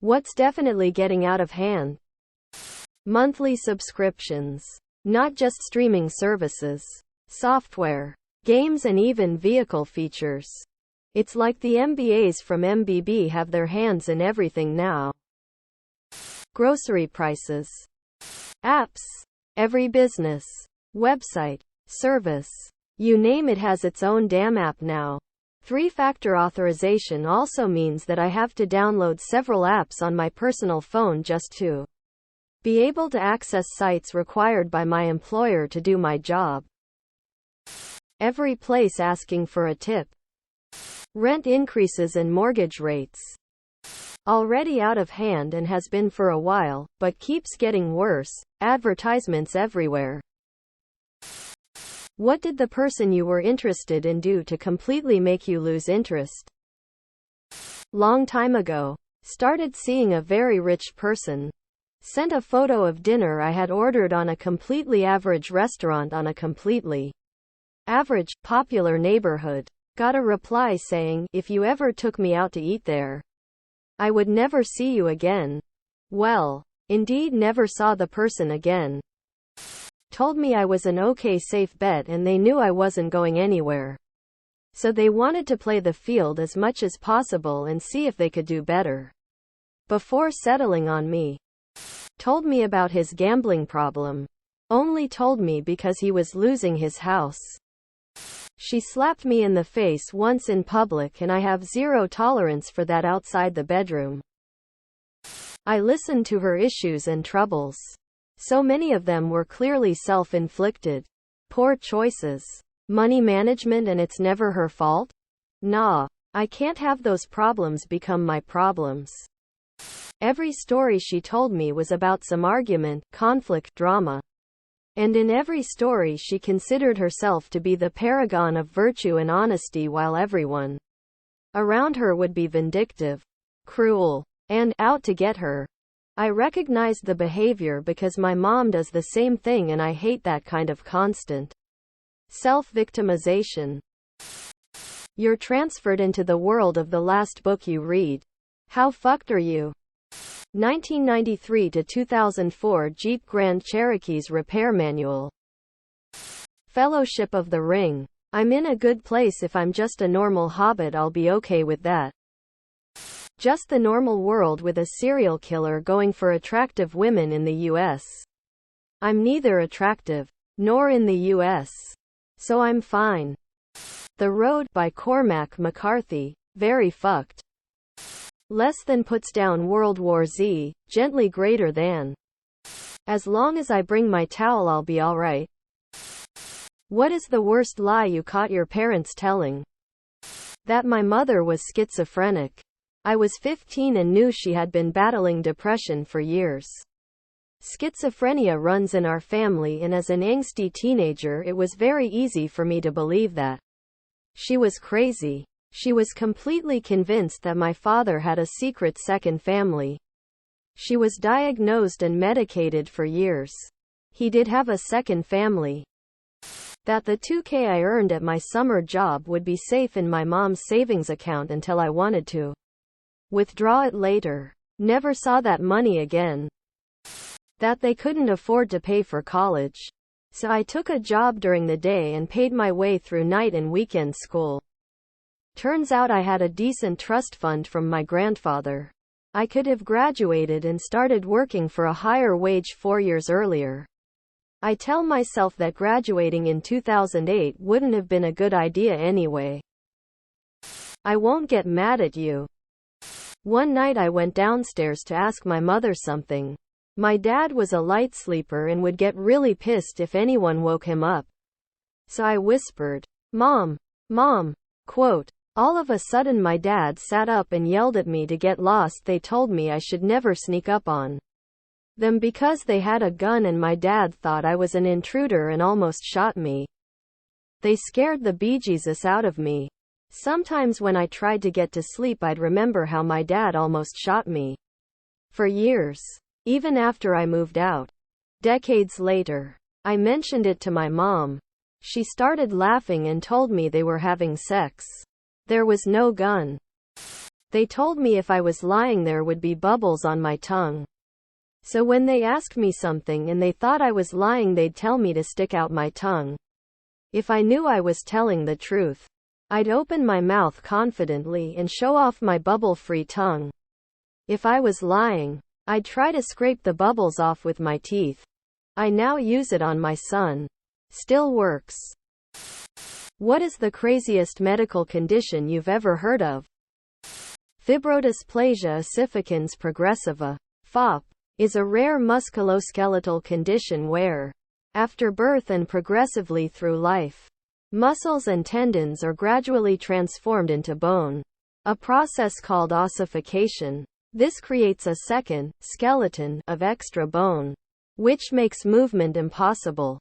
What's definitely getting out of hand? Monthly subscriptions. Not just streaming services. Software, games, and even vehicle features. It's like the MBAs from MBB have their hands in everything now. Grocery prices. Apps. Every business, website, service, you name it has its own damn app now. 3-factor authorization also means that I have to download several apps on my personal phone just to be able to access sites required by my employer to do my job. Every place asking for a tip. Rent increases and mortgage rates. Already out of hand and has been for a while, but keeps getting worse. Advertisements everywhere. What did the person you were interested in do to completely make you lose interest? Long time ago. Started seeing a very rich person. Sent a photo of dinner I had ordered on a completely average restaurant on a completely average, popular neighborhood. Got a reply saying, if you ever took me out to eat there, I would never see you again. Well, indeed never saw the person again. Told me I was an okay safe bet and they knew I wasn't going anywhere. So they wanted to play the field as much as possible and see if they could do better before settling on me. Told me about his gambling problem. Only told me because he was losing his house. She slapped me in the face once in public and I have zero tolerance for that outside the bedroom. I listened to her issues and troubles. So many of them were clearly self-inflicted. Poor choices. Money management and it's never her fault? Nah. I can't have those problems become my problems. Every story she told me was about some argument, conflict, drama. And in every story she considered herself to be the paragon of virtue and honesty while everyone around her would be vindictive, cruel, and out to get her. I recognized the behavior because my mom does the same thing and I hate that kind of constant self-victimization. You're transferred into the world of the last book you read. How fucked are you? 1993 to 2004 Jeep Grand Cherokee's Repair Manual. Fellowship of the Ring. I'm in a good place. If I'm just a normal hobbit, I'll be okay with that. Just the normal world with a serial killer going for attractive women in the US. I'm neither attractive, nor in the US. So I'm fine. The Road by Cormac McCarthy. Very fucked. Less than puts down World War Z, gently greater than. As long as I bring my towel I'll be alright. What is the worst lie you caught your parents telling? That my mother was schizophrenic. I was 15 and knew she had been battling depression for years. Schizophrenia runs in our family and as an angsty teenager it was very easy for me to believe that she was crazy. She was completely convinced that my father had a secret second family. She was diagnosed and medicated for years. He did have a second family. That the $2,000 I earned at my summer job would be safe in my mom's savings account until I wanted to withdraw it later. Never saw that money again. That they couldn't afford to pay for college. So I took a job during the day and paid my way through night and weekend school. Turns out I had a decent trust fund from my grandfather. I could have graduated and started working for a higher wage 4 years earlier. I tell myself that graduating in 2008 wouldn't have been a good idea anyway. I won't get mad at you. One night I went downstairs to ask my mother something. My dad was a light sleeper and would get really pissed if anyone woke him up. So I whispered, "Mom, Mom," quote. All of a sudden my dad sat up and yelled at me to get lost. They told me I should never sneak up on them because they had a gun and my dad thought I was an intruder and almost shot me. They scared the bejesus out of me. Sometimes when I tried to get to sleep I'd remember how my dad almost shot me. For years. Even after I moved out. Decades later. I mentioned it to my mom. She started laughing and told me they were having sex. There was no gun. They told me if I was lying there would be bubbles on my tongue. So when they asked me something and they thought I was lying, they'd tell me to stick out my tongue. If I knew I was telling the truth, I'd open my mouth confidently and show off my bubble-free tongue. If I was lying, I'd try to scrape the bubbles off with my teeth. I now use it on my son. Still works. What is the craziest medical condition you've ever heard of? Fibrodysplasia ossificans progressiva, FOP, is a rare musculoskeletal condition where, after birth and progressively through life, muscles and tendons are gradually transformed into bone. A process called ossification. This creates a second skeleton of extra bone, which makes movement impossible.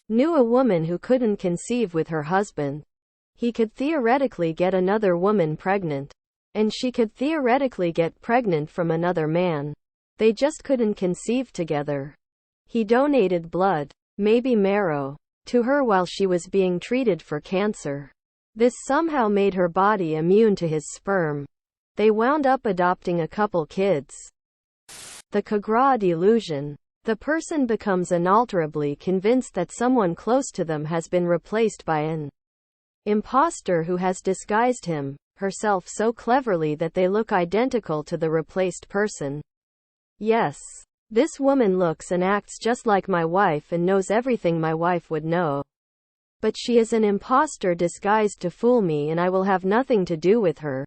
Knew a woman who couldn't conceive with her husband. He could theoretically get another woman pregnant, and she could theoretically get pregnant from another man. They just couldn't conceive together. He donated blood, maybe marrow, to her while she was being treated for cancer. This somehow made her body immune to his sperm. They wound up adopting a couple kids. The Cagra delusion. The person becomes unalterably convinced that someone close to them has been replaced by an imposter who has disguised him, herself so cleverly that they look identical to the replaced person. Yes. This woman looks and acts just like my wife and knows everything my wife would know. But she is an imposter disguised to fool me, and I will have nothing to do with her.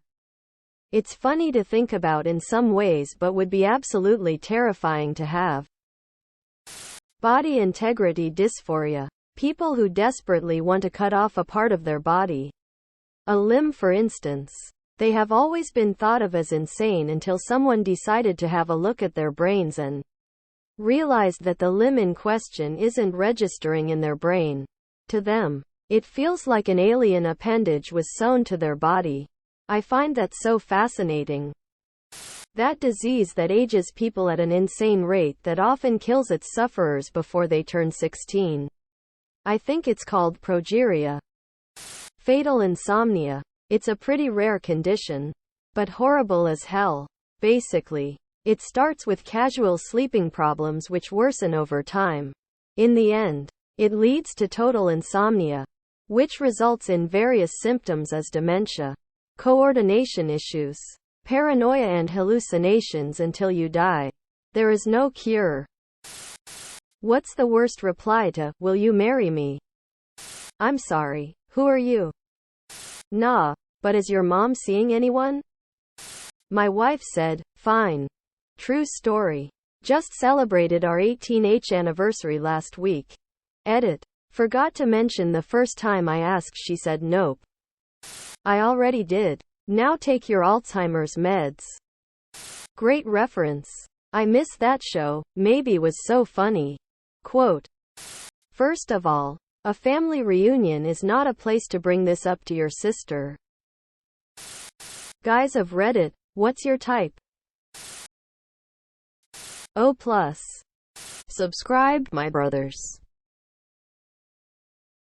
It's funny to think about in some ways, but would be absolutely terrifying to have. Body integrity dysphoria. People who desperately want to cut off a part of their body. A limb, for instance. They have always been thought of as insane until someone decided to have a look at their brains and realized that the limb in question isn't registering in their brain. To them, it feels like an alien appendage was sewn to their body. I find that so fascinating. That disease that ages people at an insane rate that often kills its sufferers before they turn 16. I think it's called progeria. Fatal insomnia. It's a pretty rare condition, but horrible as hell. Basically, it starts with casual sleeping problems which worsen over time. In the end, it leads to total insomnia, which results in various symptoms as dementia, coordination issues, paranoia and hallucinations until you die. There is no cure. What's the worst reply to, "Will you marry me?" I'm sorry, who are you? Nah, but is your mom seeing anyone? My wife said, fine. True story. Just celebrated our 18th anniversary last week. Edit. Forgot to mention the first time I asked she said nope. I already did. Now take your Alzheimer's meds. Great reference. I miss that show, maybe was so funny. Quote. First of all, a family reunion is not a place to bring this up to your sister. Guys of Reddit, what's your type? O+. Subscribe, my brothers.